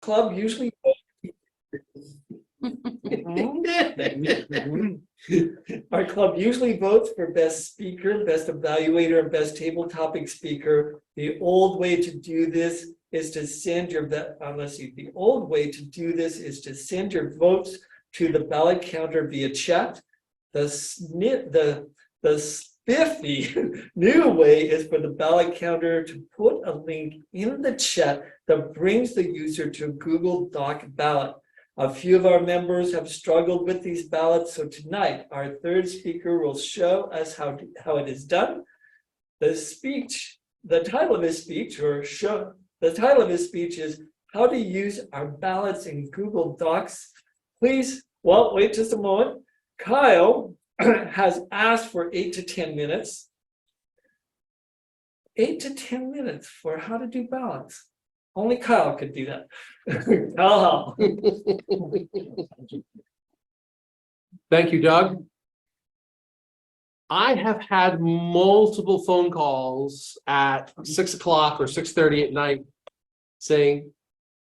club usually our club usually votes for best speaker, best evaluator, and best table topic speaker. The old way to do this is to send your the old way to do this is to send your votes to the ballot counter via chat. The spiffy new way is for the ballot counter to put a link in the chat that brings the user to a Google Doc ballot. A few of our members have struggled with these ballots, so tonight our third speaker will show us how it is done. The title of his speech is how to use our ballots in Google Docs. Please, well, wait just a moment. Kyle has asked for 8 to 10 minutes. 8 to 10 minutes for how to do ballots. Only Kyle could do that. Kyle. Thank you, Doug. I have had multiple phone calls at 6 o'clock or 6:30 at night saying,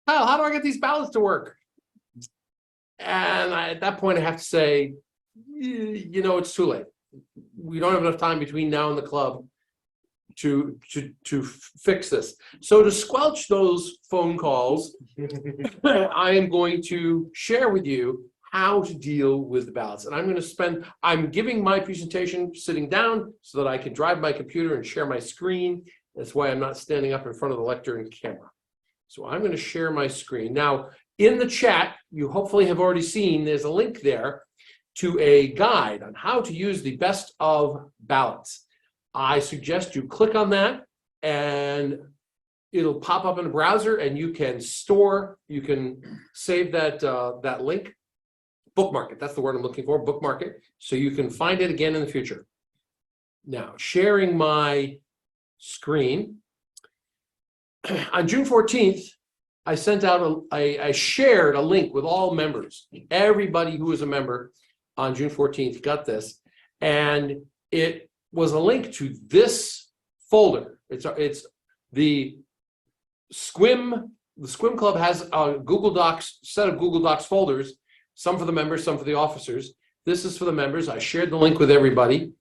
Kyle, how do I get these ballots to work? And at that point, I have to say, you know, it's too late. We don't have enough time between now and the club to fix this. So to squelch those phone calls, I am going to share with you how to deal with the ballots. And I'm giving my presentation sitting down so that I can drive my computer and share my screen. That's why I'm not standing up in front of the lectern camera. So I'm going to share my screen. Now, in the chat, you hopefully have already seen, there's a link there to a guide on how to use the best of ballots. I suggest you click on that and it'll pop up in a browser and you can save that link, bookmark it. That's the word I'm looking for, bookmark it, so you can find it again in the future. Now, sharing my screen. On June 14th, I sent out I shared a link with all members. Everybody who was a member on June 14th got this, and it was a link to this folder. It's the Squim Club has a Google Docs set of Google Docs folders, some for the members, some for the officers. This is for the members. I shared the link with everybody,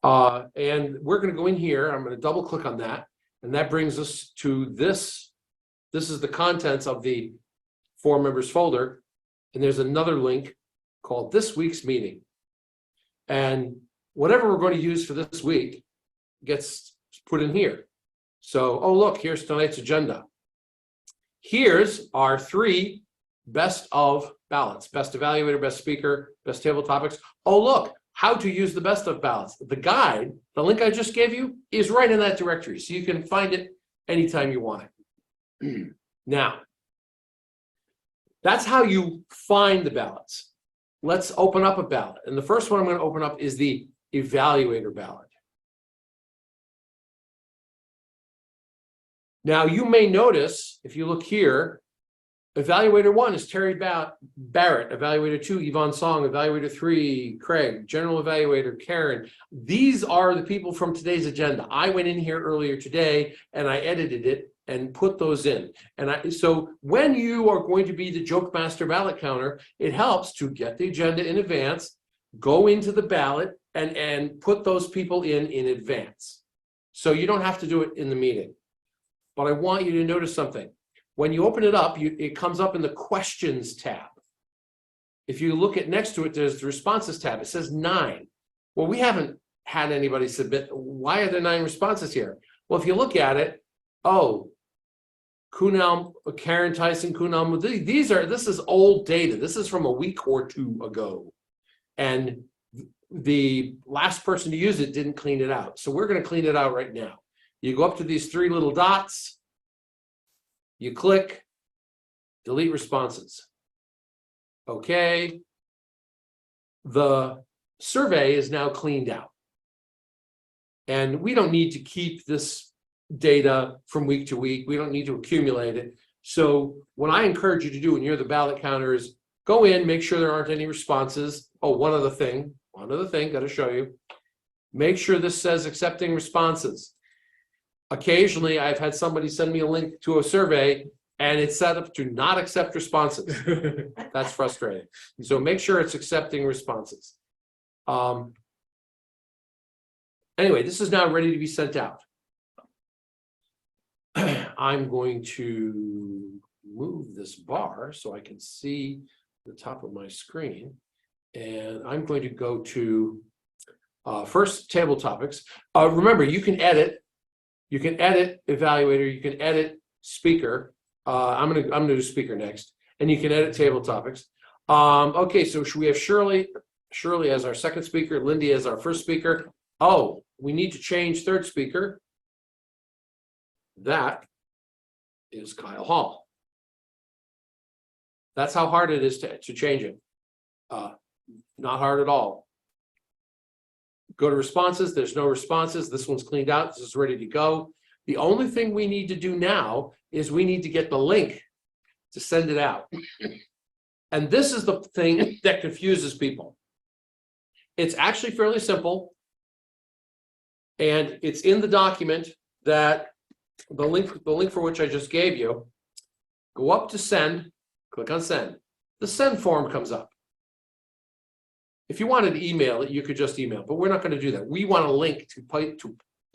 and we're going to go in here. I'm going to double click on that, and that brings us to this. This is the contents of the 4 members folder, and there's another link called this week's meeting, and whatever we're going to use for this week gets put in here. So, oh, look, here's tonight's agenda. Here's our 3 best of ballots: best evaluator, best speaker, best table topics. Oh, look, how to use the best of ballots. The guide, the link I just gave you, is right in that directory, so you can find it anytime you want it. Now, that's how you find the ballots. Let's open up a ballot. And the first one I'm going to open up is the evaluator ballot. Now, you may notice, if you look here, evaluator 1 is Terry Barrett, evaluator 2, Yvonne Song, evaluator 3, Craig, general evaluator, Karen. These are the people from today's agenda. I went in here earlier today and I edited it and put those in. And so when you are going to be the Joke Master ballot counter, it helps to get the agenda in advance, go into the ballot, and put those people in advance. So you don't have to do it in the meeting. But I want you to notice something. When you open it up, it comes up in the questions tab. If you look at next to it, there's the responses tab. It says 9. Well, we haven't had anybody submit. Why are there 9 responses here? Well, if you look at it, oh, Kunal, Karen Tyson, Kunal, this is old data. This is from a week or 2 ago. And the last person to use it didn't clean it out. So we're going to clean it out right now. You go up to these 3 little dots, you click, delete responses. Okay. The survey is now cleaned out. And we don't need to keep this data from week to week. We don't need to accumulate it. So what I encourage you to do when you're the ballot counter is go in, make sure there aren't any responses. Oh, one other thing, got to show you. Make sure this says accepting responses. Occasionally, I've had somebody send me a link to a survey and it's set up to not accept responses. That's frustrating. So make sure it's accepting responses. Anyway, this is now ready to be sent out. I'm going to move this bar so I can see the top of my screen. And I'm going to go to first table topics. Remember, you can edit evaluator, you can edit speaker. I'm gonna do speaker next, and you can edit table topics. Okay, so we have Shirley as our second speaker, Lindy as our first speaker. Oh, we need to change third speaker. That is Kyle Hall. That's how hard it is to change it. Not hard at all. Go to responses. There's no responses. This one's cleaned out. This is ready to go. The only thing we need to do now is we need to get the link to send it out. And this is the thing that confuses people. It's actually fairly simple. And it's in the document that the link for which I just gave you. Go up to send, click on send. The send form comes up. If you wanted to email it, you could just email, but we're not going to do that. We want a link to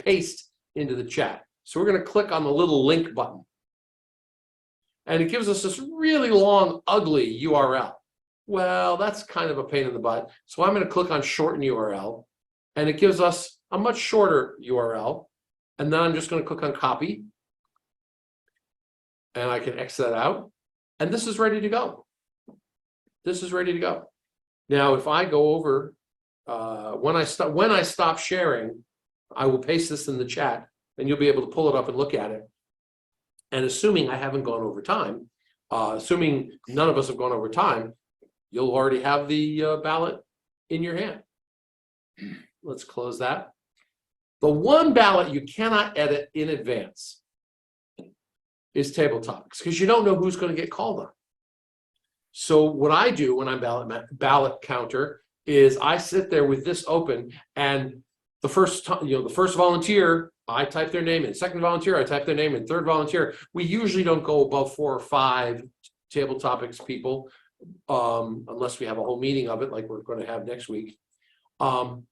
paste into the chat. So we're going to click on the little link button. And it gives us this really long, ugly URL. Well, that's kind of a pain in the butt. So I'm going to click on shorten URL, and it gives us a much shorter URL. And then I'm just going to click on copy. And I can X that out. And this is ready to go. This is ready to go. Now, if I go over, when I stop sharing, I will paste this in the chat, and you'll be able to pull it up and look at it. And assuming I haven't gone over time, assuming none of us have gone over time, you'll already have the ballot in your hand. Let's close that. The one ballot you cannot edit in advance is table topics, because you don't know who's going to get called on. So what I do when I'm ballot counter is I sit there with this open, and the first volunteer, I type their name in. Second volunteer, I type their name in. Third volunteer, we usually don't go above 4 or 5 table topics people, unless we have a whole meeting of it like we're going to have next week. And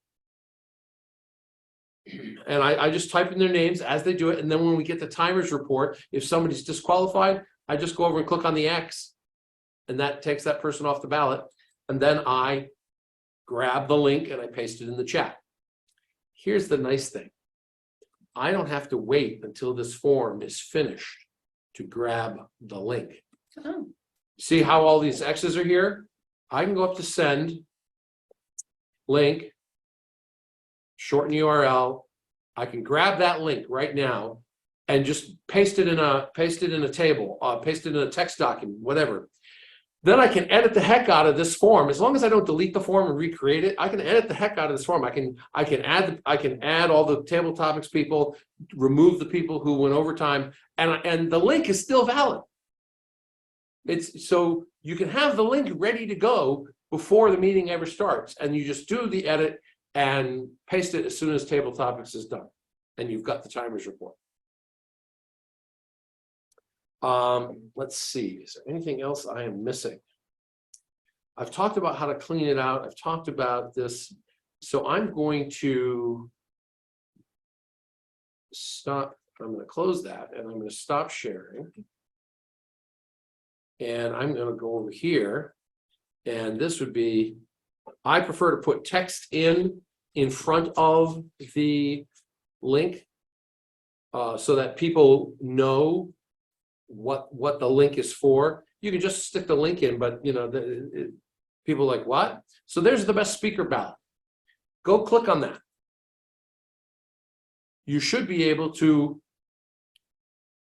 I just type in their names as they do it. And then when we get the timers report, if somebody's disqualified, I just go over and click on the X. And that takes that person off the ballot. And then I grab the link and I paste it in the chat. Here's the nice thing. I don't have to wait until this form is finished to grab the link. Oh. See how all these X's are here? I can go up to send, link, shorten URL. I can grab that link right now and just paste it in a table, paste it in a text document, whatever. Then I can edit the heck out of this form. As long as I don't delete the form and recreate it, I can edit the heck out of this form. I can add all the table topics people, remove the people who went overtime, and the link is still valid. It's so you can have the link ready to go before the meeting ever starts, and you just do the edit and paste it as soon as table topics is done, and you've got the timers report. Let's see, is there anything else I am missing? I've talked about how to clean it out. I've talked about this. So I'm going to stop. I'm going to close that, and I'm going to stop sharing. And I'm going to go over here. And this would be, I prefer to put text in front of the link so that people know what the link is for. You can just stick the link in, but you know, people are like, what? So there's the best speaker ballot. Go click on that. You should be able to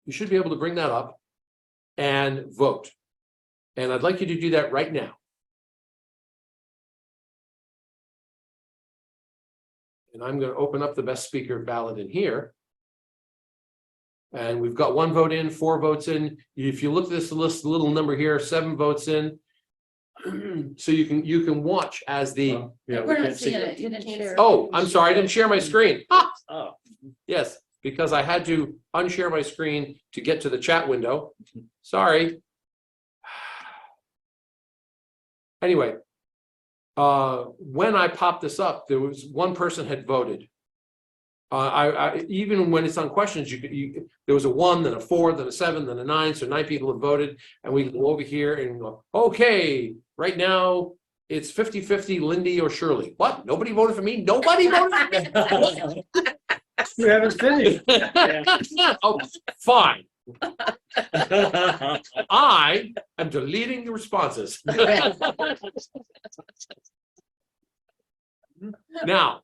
bring that up and vote. And I'd like you to do that right now. And I'm going to open up the best speaker ballot in here. And we've got 1 vote in, 4 votes in. If you look at this list, little number here, 7 votes in. So you can watch as the. We're not seeing it. You didn't share. Oh, I'm sorry, I didn't share my screen. Ah! Oh, Yes, because I had to unshare my screen to get to the chat window. Sorry. Anyway, when I popped this up, there was one person had voted. Even when it's on questions, there was a 1, then a 4, then a 7, then a 9. So 9 people have voted, and we can go over here and go, okay, right now it's 50-50 Lindy or Shirley. What? Nobody voted for me? Nobody voted for me? You haven't finished. Oh, fine. I am deleting the responses. Now,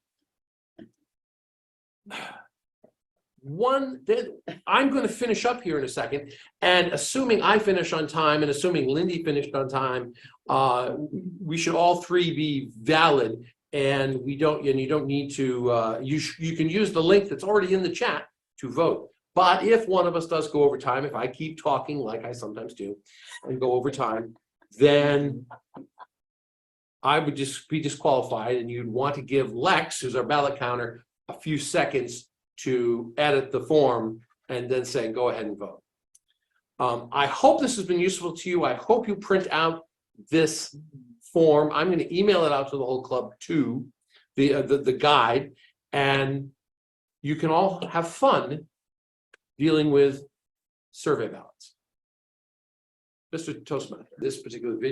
I'm going to finish up here in a second, and assuming I finish on time, and assuming Lindy finished on time, we should all 3 be valid, and you don't need to. You can use the link that's already in the chat to vote. But if one of us does go over time, if I keep talking like I sometimes do, and go over time, then I would just be disqualified, and you'd want to give Lex, who's our ballot counter, a few seconds to edit the form and then say, go ahead and vote. I hope this has been useful to you. I hope you print out this form. I'm going to email it out to the whole club too, the guide, and you can all have fun dealing with survey ballots. Mr. Toastmaster, this particular video.